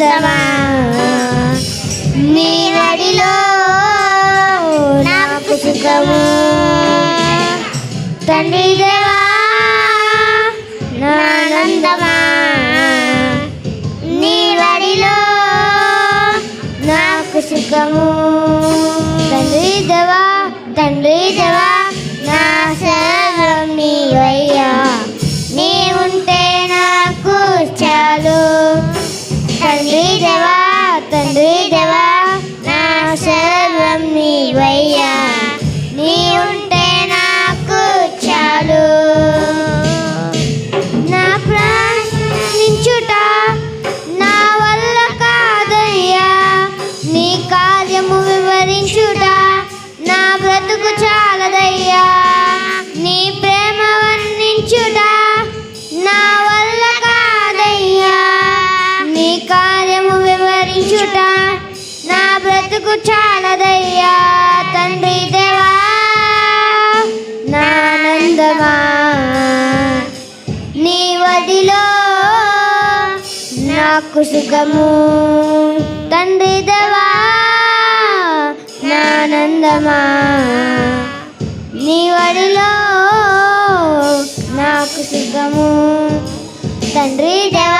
నానందమా నీ వడిలో నాకు సుఖము తండ్రి దేవా నానందమా నీ వడిలో నాకు సుఖము తండ్రి దేవా నా సర్వం నీవయ్యా నీ ఉంటే నాకు చాలు తండ్రి దేవా నా సర్వం నీవయ్యా నీ ఉంటే నాకు చాలు నా ప్రాణించుట నా వల్ల కాదయ్యా నీ కార్యము వివరించుట నా బ్రతుకు చాలదయ్యా నీ ప్రేమ వర్ణించుట నా వల్ల కాదయ్యా నీ కార్యము వివరించుట నా బ్రతుకు చాలదయ్యా తండ్రి దేవా నానందమా నీ వడిలో నాకు సుఖము తండ్రి దేవా నానందమా నీ వడిలో నాకు సుఖము తండ్రి దేవా